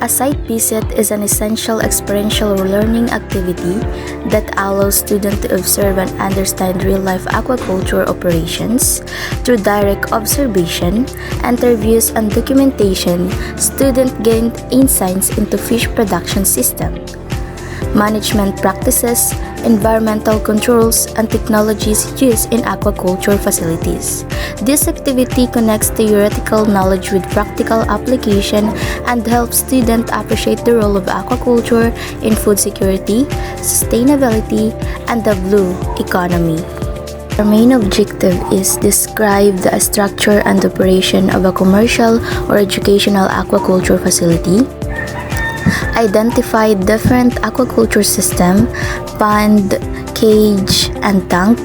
A site visit is an essential experiential learning activity that allows students to observe and understand real-life aquaculture operations. Through direct observation, interviews, and documentation, students gain insights into fish production system, management practices, environmental controls, and technologies used in aquaculture facilities. This activity connects theoretical knowledge with practical application and helps students appreciate the role of aquaculture in food security, sustainability, and the blue economy. Our main objective is describe the structure and operation of a commercial or educational aquaculture facility, identify different aquaculture system, pond, cage, and tank,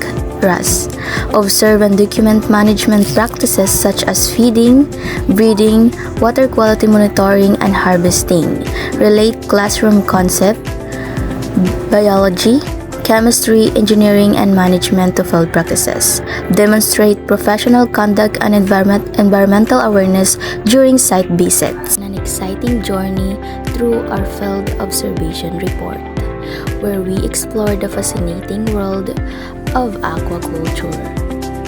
RAS. Observe and document management practices such as feeding, breeding, water quality monitoring, and harvesting. Relate classroom concept, biology, chemistry, engineering, and management to field practices. Demonstrate professional conduct and environmental awareness during site visits. An exciting journey through our field observation report, where we explore the fascinating world of aquaculture.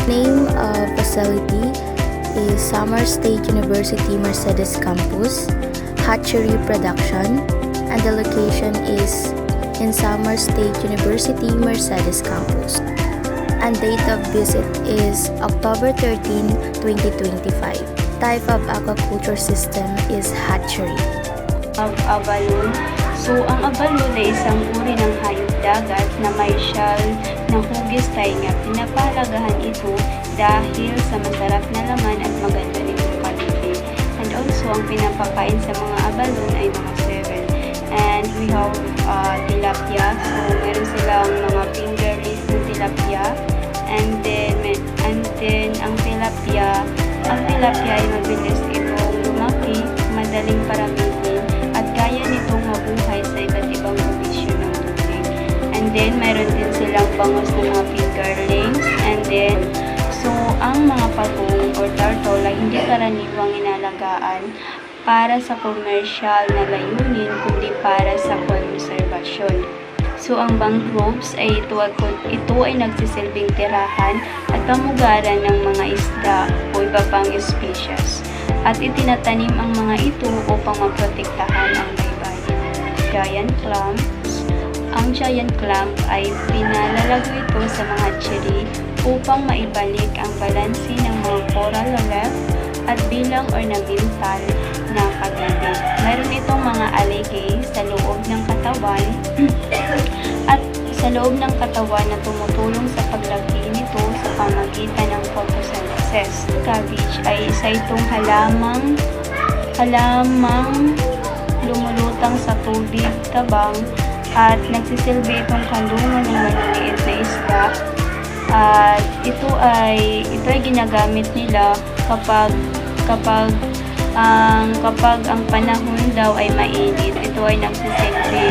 Name of facility is Samar State University Mercedes Campus, Hatchery Production, and the location is in Samar State University Mercedes Campus. And date of visit is October 13, 2025. Type of aquaculture system is hatchery. Abalone. So, ang abalone ay isang uri ng hayop dagat na may shell na hugis tainga. Pinapahalagahan ito dahil sa masarap na laman at maganda nitong paligid. And also, ang pinapakain sa mga abalone ay mga 7. And we have tilapia. So, meron silang mga fingerlings na tilapia. And then ang tilapia ay mabilis itong lumaki, madaling paramihin, at kaya nitong mabuhay sa iba't ibang kondisyon ng tubig. And then, meron din silang bangos na mga fingerlings. And then, so, ang mga patong or turtle ay hindi karaniwang inalagaan para sa commercial na layunin, kundi para sa konserbasyon. So, ang mangroves ay ito ay nagsisilbing tirahan at pamugaran ng mga isda o iba pang species. At itinatanim ang mga ito upang maprotektahan ang baybayin. Giant clams. Ang giant clam ay pinalalago ito sa mga hatchery upang maibalik ang balanse ng mga coral reef at bilang ornamental na pag-ibig. Meron itong mga algae sa loob ng katawan at sa loob ng katawan na tumutulong sa paglaki nito sa pamagitan ng photosynthesis. Cabbage ay isa itong halamang lumulutang sa tubig tabang at nagsisilbi itong kalungan ng maliliit na isda. At ito ay ginagamit nila kapag ang panahon daw ay mainit. Ito ay nagsisilbi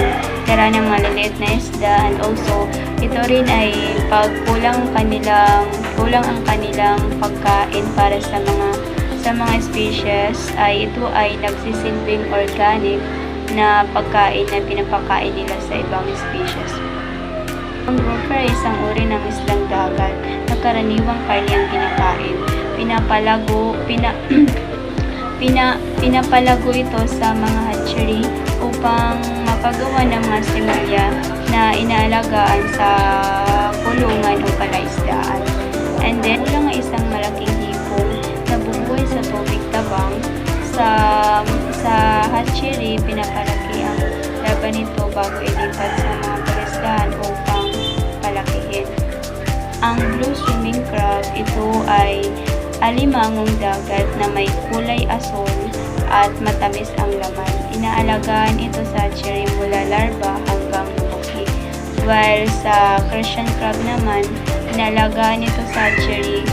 tira ng maliliit na isda, and also ito rin ay pag kulang ang kanilang pagkain para sa mga species, ay ito ay nagsisilbing organic na pagkain na pinapakain nila sa ibang species. Ang grouper ay isang uri ng islang dagat na karaniwang karne ang kinakain. Pinapalago ito sa mga hatchery upang mapagawa ng mga similya na inaalagaan sa kulungan o palaisdaan. And then, ulang ay isang malaking hipong na bubuhay sa tubig tabang. Sa hatchery, pinapalaki ang laban nito bago ilipat sa mga palaisdaan upang palakihin. Ang blue swimming crab, ito ay alimangong dagat na may kulay asul at matamis ang laman. Inaalagaan ito sa hatchery mula larva hanggang lumaki. While sa crucian crab naman, inaalagaan ito sa hatchery.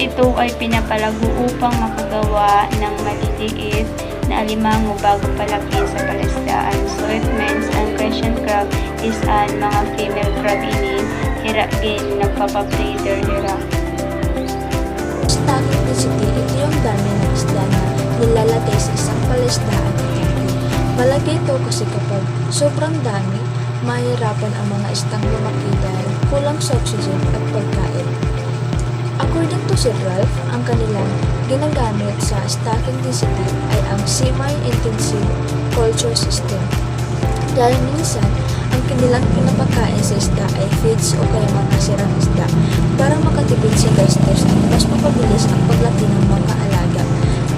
Ito ay pinapalago upang makagawa ng maliliit na alimango bago palaki sa palaisdaan. So it means ang crucian crab is an mga female crab ini hirain nagpapabreeder nila. Stocking density, ito yung dami ng isda na nilalagay sa isang kasi kapag sobrang dami, mahirapan ang mga istang lumaki dahil kulang sa oxygen at pagkain. According to Sir Ralph, ang kanilang ginagamit sa stocking density ay ang semi-intensive culture system. Dahil minsan, ang kanilang pinapakain sa isda ay feeds o kaya mga sirang isda para makatipid sa gastos at mas mapabilis ang paglaki ng mga alaga.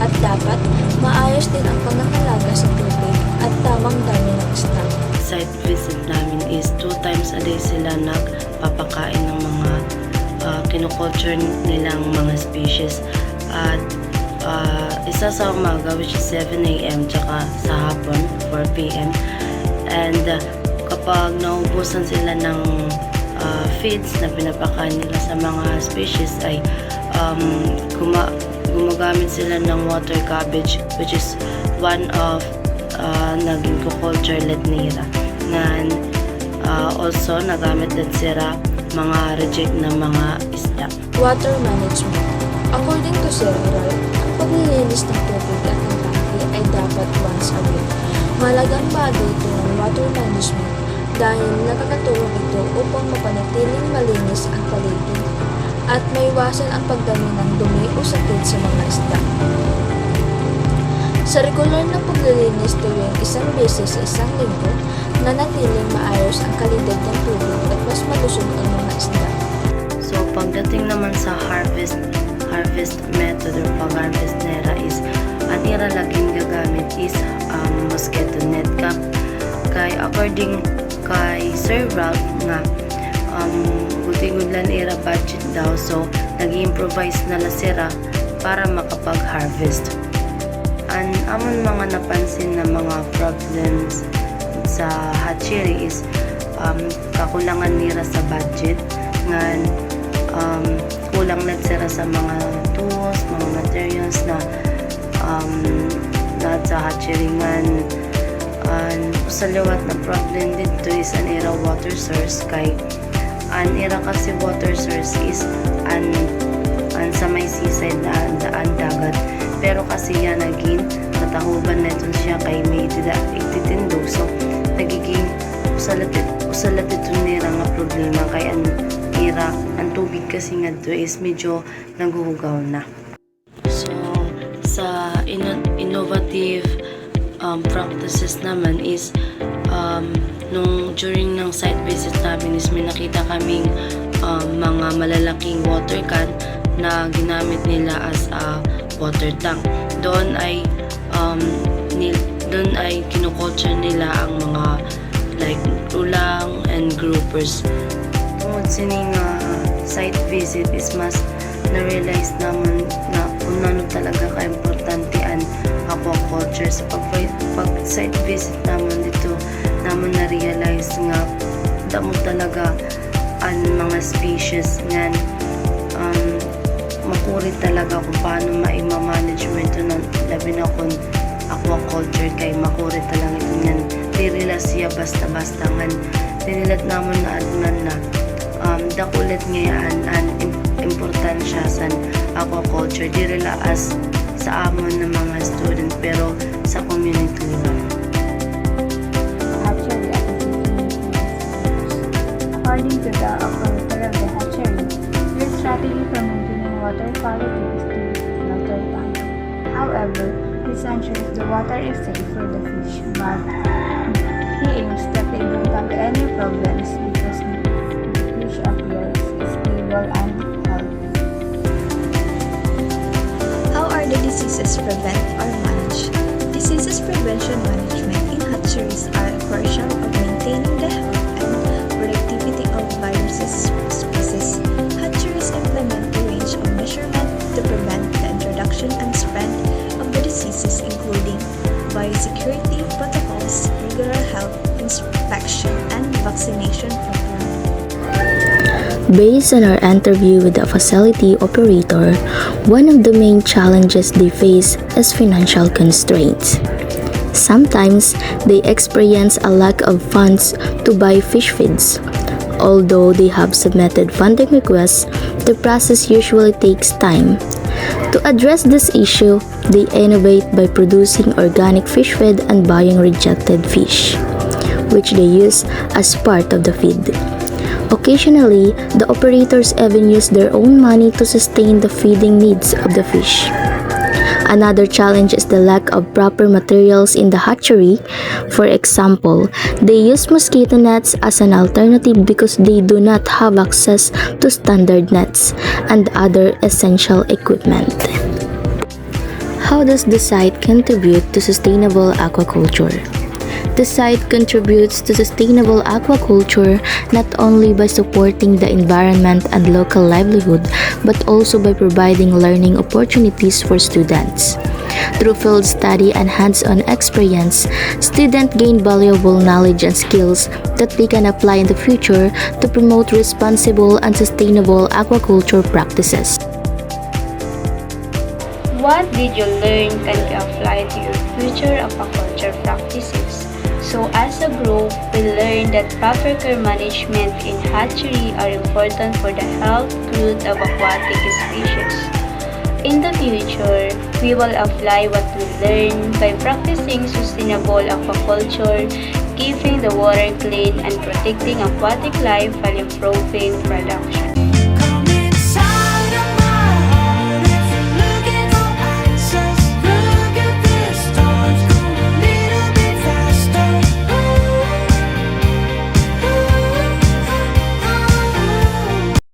At dapat, maayos din ang pangangalaga sa tubig at tamang dami ng isda. Site visit namin is 2 times a day sila nagpapakain ng mga kinoculture nilang mga species. At isa sa umaga, which is 7 a.m. tsaka sa hapon 4 p.m. And kapag naubusan sila ng feeds na pinapakain nila sa mga species ay gumagamit sila ng water cabbage, which is one of naging culture let nila. And also nagamit din sila mga reject na mga isda. Water management. According to Sir Ralph, ang paglilinis ng tubig at ng tangke ay dapat once a week. Malagang bagay ito ng water management dahil nakakatulong ito upang mapanatiling malinis ang paligid at maiwasan ang pagdami ng dumi o sakit sa mga isda. Sa regular na paglilinis tuwing isang beses sa isang linggo, nanatiling maayos ang kalidad ng tubig at mas malusog ang mga isda. So pagdating naman sa harvest method or pag-harvest nila is ang ira laging gagamit is mosquito net cap. Kay according kay Sir Ralph nga gutigudlan ira budget daw, so nag-improvise na la sila para makapag-harvest. Ang amon mga napansin na mga problems sa hatchery is kakulangan nila sa budget nga kulang na sila sa mga tools, mga materials na sa hatchery nga. Sa liwat na problem dito is an era water source kay an era kasi water source is an sa may seaside na daan dagat, pero kasi yan naging katahuban na ito siya kay may ititindo, so nagiging usalat ito nila nga problema kay ang tubig kasi nga ito is medyo naguhugaw na. So sa innovative practices naman is nung during ng site visit namin is may nakita kaming mga malalaking water can na ginamit nila as a water tank. Doon ay kinoculture nila ang mga like ulang and groupers. Tungod sining site visit is mas na-realize naman na kung ano talaga ka-importante ang aquaculture. Sa pag-site visit naman dito, naman na-realize nga damo talaga ang mga species nga makurit talaga kung paano ma-management ito ng labi na kung aquaculture kay makurit talaga ito nga dirila siya basta-basta nga dinilat naman na adnan na dakulit ngayon ang importansya sa aquaculture dirila as sa amon ng mga student pero sa community nila. According to the operator of the hatchery, their strategy for maintaining water quality is to use filter tank. However, this ensures the water is safe for the fish, but he aims that they don't have any problems because the fish appears stable and healthy. How are the diseases prevented or managed? Diseases prevention management in hatcheries are crucial of maintaining the health and productivity of viruses species. Hatcheries implement a range of measurements to prevent the introduction and spread of the diseases, including biosecurity protocols, regular health inspection, and vaccination program. Based on our interview with the facility operator, one of the main challenges they face is financial constraints. Sometimes, they experience a lack of funds to buy fish feeds. Although they have submitted funding requests, the process usually takes time. To address this issue, they innovate by producing organic fish feed and buying rejected fish, which they use as part of the feed. Occasionally, the operators even use their own money to sustain the feeding needs of the fish. Another challenge is the lack of proper materials in the hatchery. For example, they use mosquito nets as an alternative because they do not have access to standard nets and other essential equipment. How does the site contribute to sustainable aquaculture? The site contributes to sustainable aquaculture not only by supporting the environment and local livelihood, but also by providing learning opportunities for students. Through field study and hands-on experience, students gain valuable knowledge and skills that they can apply in the future to promote responsible and sustainable aquaculture practices. What did you learn can be applied to your future aquaculture practices? So as a group, we learned that proper care management in hatchery are important for the health growth of aquatic species. In the future, we will apply what we learn by practicing sustainable aquaculture, keeping the water clean and protecting aquatic life while improving production.